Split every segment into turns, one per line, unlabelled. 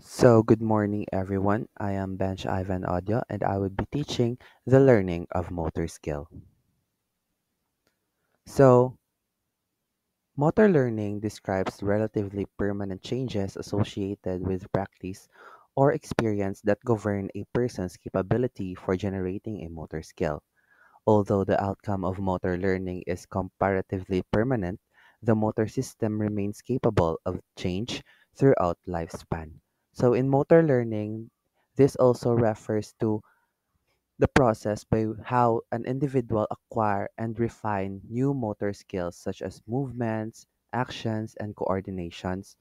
So, good morning, everyone. I am Bench Ivan Audio, and I would be teaching the learning of motor skill. So, motor learning describes relatively permanent changes associated with practice or experience that govern a person's capability for generating a motor skill. Although the outcome of motor learning is comparatively permanent, the motor system remains capable of change throughout lifespan. So in motor learning, this also refers to the process by how an individual acquire and refine new motor skills such as movements, actions, and coordinations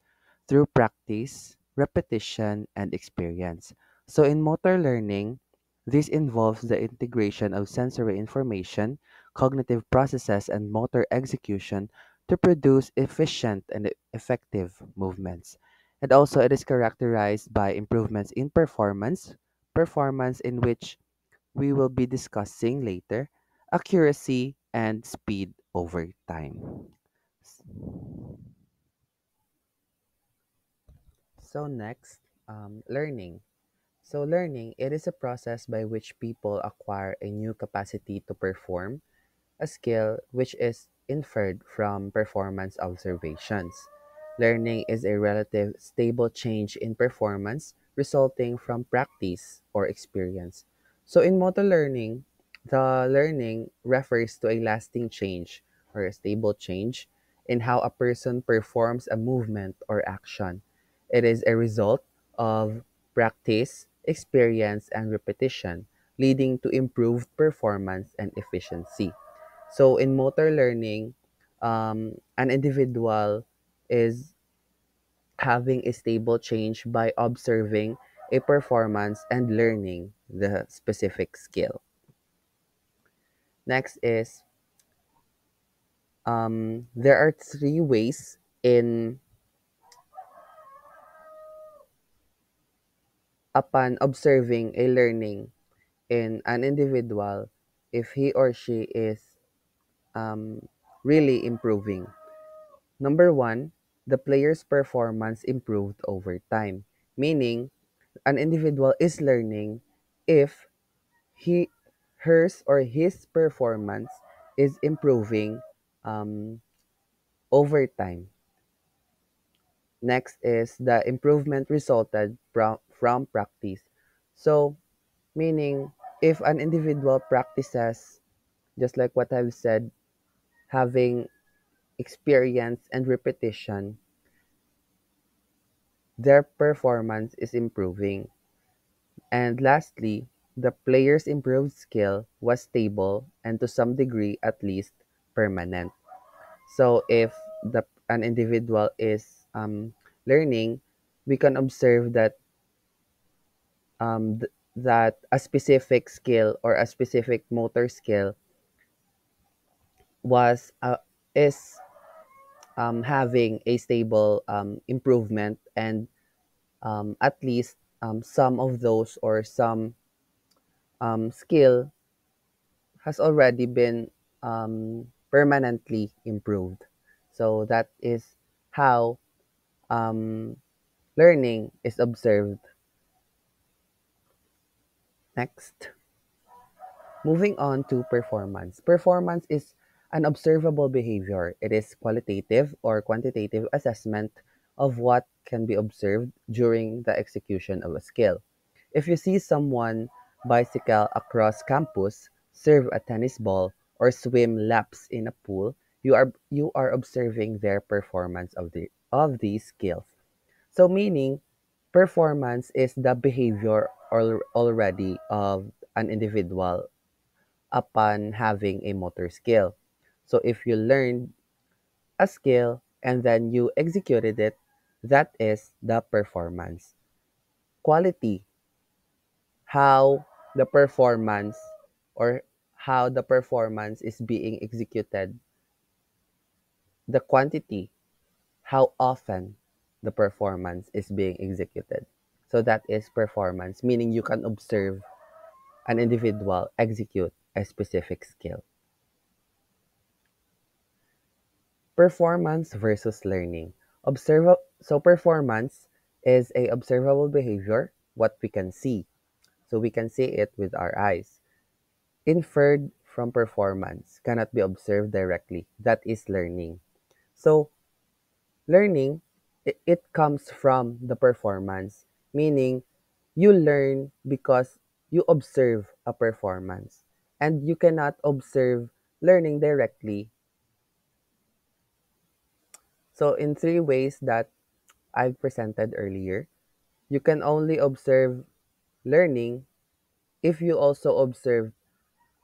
through practice, repetition, and experience. So in motor learning, this involves the integration of sensory information, cognitive processes, and motor execution to produce efficient and effective movements. And also it is characterized by improvements in performance in which we will be discussing later, accuracy and speed over time. So next, learning. So learning, it is a process by which people acquire a new capacity to perform a skill which is inferred from performance observations. Learning is a relative stable change in performance resulting from practice or experience. So in motor learning, the learning refers to a lasting change or a stable change in how a person performs a movement or action. It is a result of practice, experience, and repetition, leading to improved performance and efficiency. So in motor learning, an individual is having a stable change by observing a performance and learning the specific skill. Next is there are three ways in upon observing a learning in an individual if he or she is um, really improving. Number one, the player's performance improved over time, meaning an individual is learning if he hers or his performance is improving um, over time. Next is the improvement resulted from practice. So meaning if an individual practices just like what I've said, having experience and repetition, their performance is improving. And lastly, the player's improved skill was stable and to some degree at least permanent. So if an individual is learning, we can observe that that a specific skill or a specific motor skill was is having a stable improvement and at least some of those or some skill has already been permanently improved. So that is how um, learning is observed. Next, moving on to performance. Performance is an observable behavior. It is qualitative or quantitative assessment of what can be observed during the execution of a skill. If you see someone bicycle across campus, serve a tennis ball, or swim laps in a pool, you are observing their performance of these skills. So meaning performance is the behavior already of an individual upon having a motor skill. So if you learned a skill and then you executed it, that is the performance. Quality, how the performance or how the performance is being executed. The quantity, how often the performance is being executed. So that is performance, meaning you can observe an individual execute a specific skill. Performance versus learning. Observe so performance is a observable behavior, what we can see. So we can see it with our eyes. Inferred from performance cannot be observed directly. That is learning. So learning, it comes from the performance, meaning you learn because you observe a performance. And you cannot observe learning directly. So in three ways that I've presented earlier, you can only observe learning if you also observe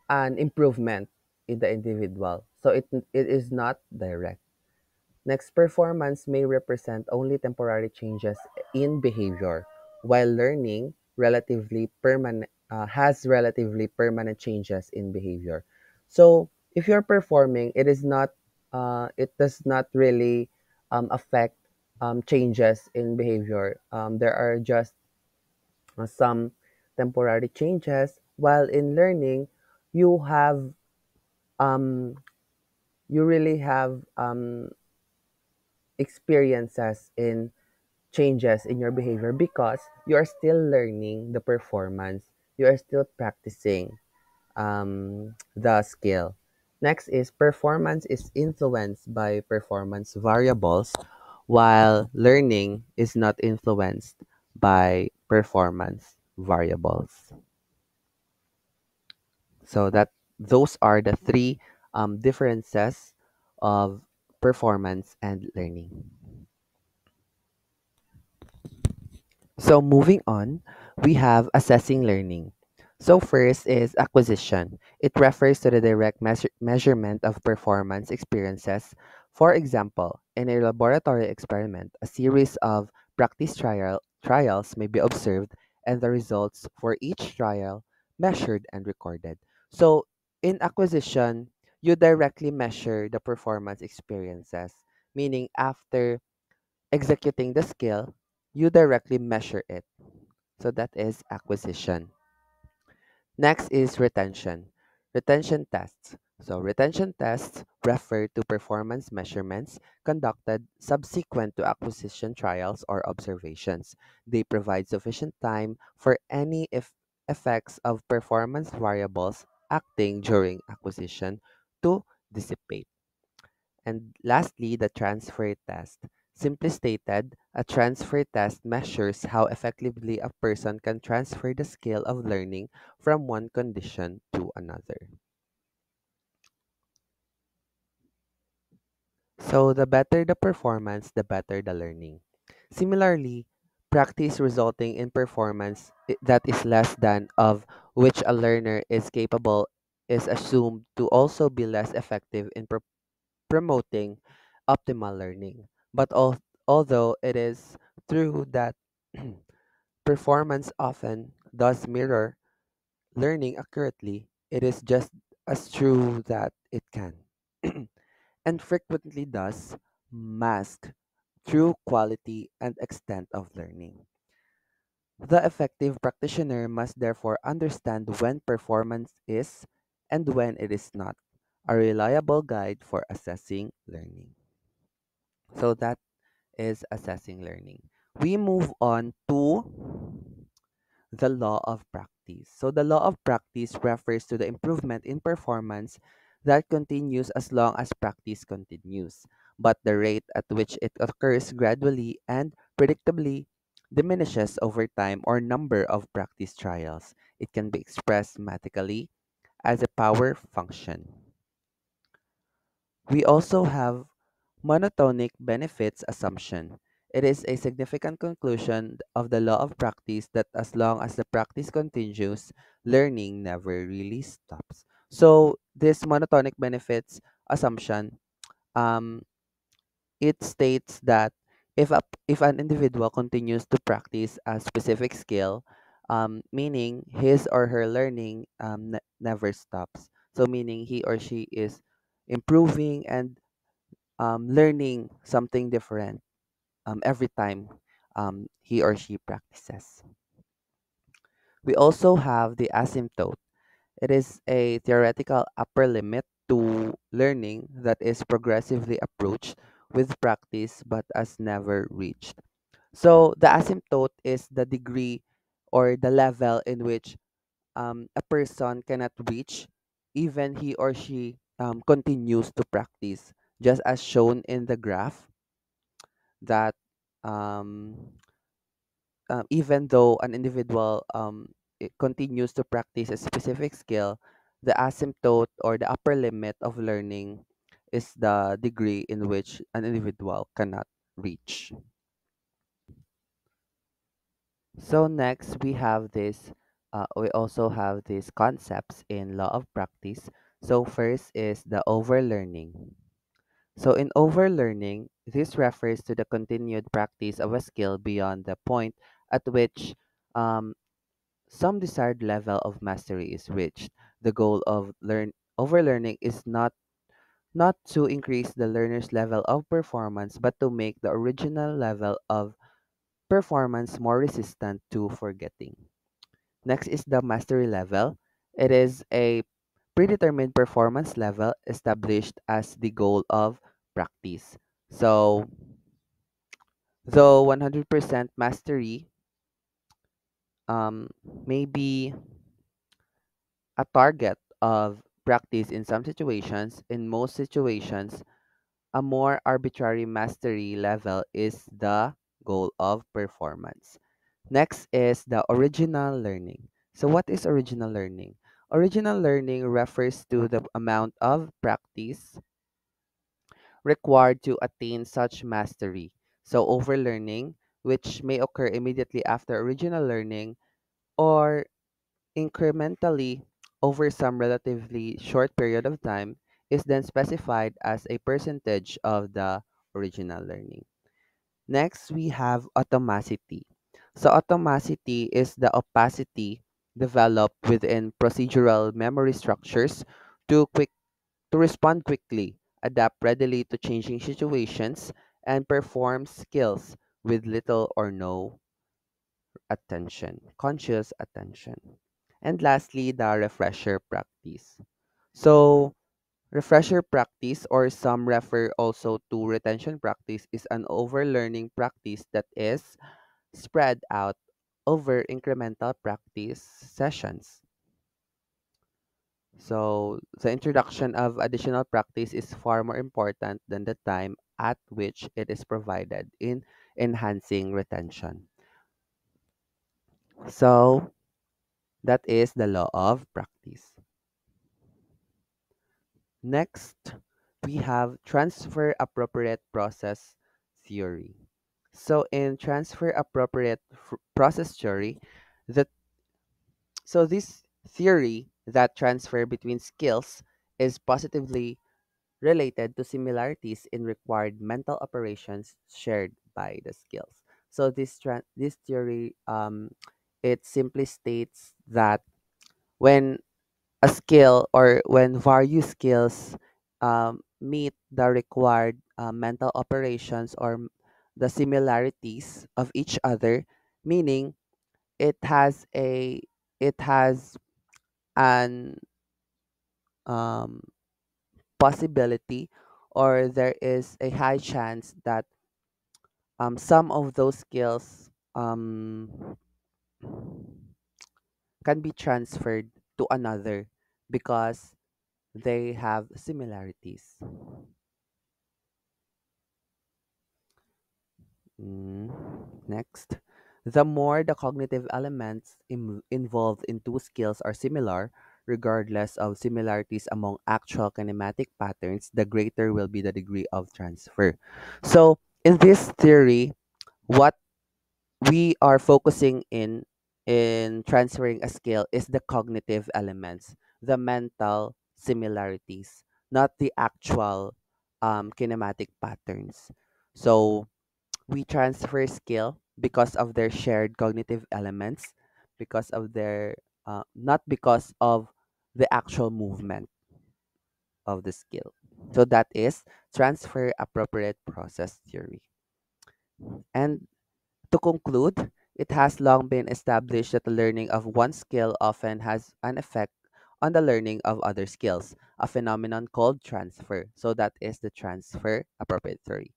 an improvement in the individual. So it is not direct. Next, performance may represent only temporary changes in behavior, while learning has relatively permanent changes in behavior. So, if you're performing, it does not really affect changes in behavior. There are just some temporary changes, while in learning, you have um, you really have experiences in changes in your behavior because you are still learning the performance, you are still practicing the skill. Next is performance is influenced by performance variables, while learning is not influenced by performance variables. So that those are the three differences of performance and learning. So moving on, we have assessing learning. So first is acquisition. It refers to the direct measurement of performance experiences. For example, in a laboratory experiment, a series of trials may be observed and the results for each trial measured and recorded. So in acquisition, you directly measure the performance experiences, meaning after executing the skill, you directly measure it. So that is acquisition. Next is retention. Retention tests. So retention tests refer to performance measurements conducted subsequent to acquisition trials or observations. They provide sufficient time for any effects of performance variables acting during acquisition to dissipate. And lastly, the transfer test. Simply stated, a transfer test measures how effectively a person can transfer the skill of learning from one condition to another. So, the better the performance, the better the learning. Similarly, practice resulting in performance that is less than of which a learner is capable is assumed to also be less effective in promoting optimal learning. But although it is true that performance often does mirror learning accurately, it is just as true that it can and frequently does mask true quality and extent of learning. The effective practitioner must therefore understand when performance is and when it is not a reliable guide for assessing learning. So that is assessing learning. We move on to the law of practice. So the law of practice refers to the improvement in performance that continues as long as practice continues, but the rate at which it occurs gradually and predictably diminishes over time or number of practice trials. It can be expressed mathematically as a power function. We also have monotonic benefits assumption. It is a significant conclusion of the law of practice that as long as the practice continues, learning never really stops. So this monotonic benefits assumption, um, it states that if an individual continues to practice a specific skill, meaning his or her learning never stops. So meaning he or she is improving and learning something different every time he or she practices. We also have the asymptote. It is a theoretical upper limit to learning that is progressively approached with practice but as never reached. So the asymptote is the degree or the level in which a person cannot reach, even he or she continues to practice, just as shown in the graph that um, even though an individual it continues to practice a specific skill, the asymptote or the upper limit of learning is the degree in which an individual cannot reach. So next we also have these concepts in law of practice. So first is the overlearning. So in overlearning, this refers to the continued practice of a skill beyond the point at which um, some desired level of mastery is reached. The goal of learn overlearning is not to increase the learner's level of performance, but to make the original level of performance more resistant to forgetting. Next is the mastery level. It is a predetermined performance level established as the goal of practice. So, though 100% mastery may be a target of practice in some situations, in most situations, a more arbitrary mastery level is the goal of performance. Next is the original learning. So, what is original learning? Original learning refers to the amount of practice required to attain such mastery. So, overlearning, which may occur immediately after original learning or incrementally over some relatively short period of time, is then specified as a percentage of the original learning. Next, we have automacity. So, automacity is the opacity developed within procedural memory structures to to respond quickly, adapt readily to changing situations, and perform skills with little or no conscious attention. And lastly, the refresher practice. So, refresher practice, or some refer also to retention practice, is an overlearning practice that is spread out over incremental practice sessions. So, the introduction of additional practice is far more important than the time at which it is provided in enhancing retention. So, that is the law of practice. Next, we have transfer appropriate process theory. So, in transfer appropriate process theory, the this theory that transfer between skills is positively related to similarities in required mental operations shared by the skills. So this theory it simply states that when a skill or when various skills meet the required mental operations or the similarities of each other, meaning it has a it has an um, possibility or there is a high chance that some of those skills can be transferred to another because they have similarities. Mm, Next, the more the cognitive elements involved in two skills are similar, regardless of similarities among actual kinematic patterns, the greater will be the degree of transfer. So, in this theory, what we are focusing in transferring a skill is the cognitive elements, the mental similarities, not the actual kinematic patterns. So, we transfer skill because of their shared cognitive elements, because of their not because of the actual movement of the skill. So that is transfer appropriate process theory. And to conclude, it has long been established that the learning of one skill often has an effect on the learning of other skills, a phenomenon called transfer. So that is the transfer appropriate theory.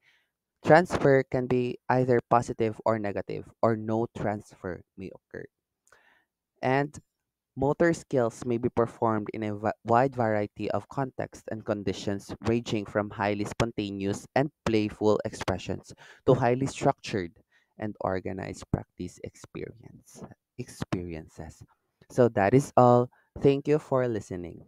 Transfer can be either positive or negative, or no transfer may occur. And motor skills may be performed in a wide variety of contexts and conditions, ranging from highly spontaneous and playful expressions to highly structured and organized experiences. So that is all. Thank you for listening.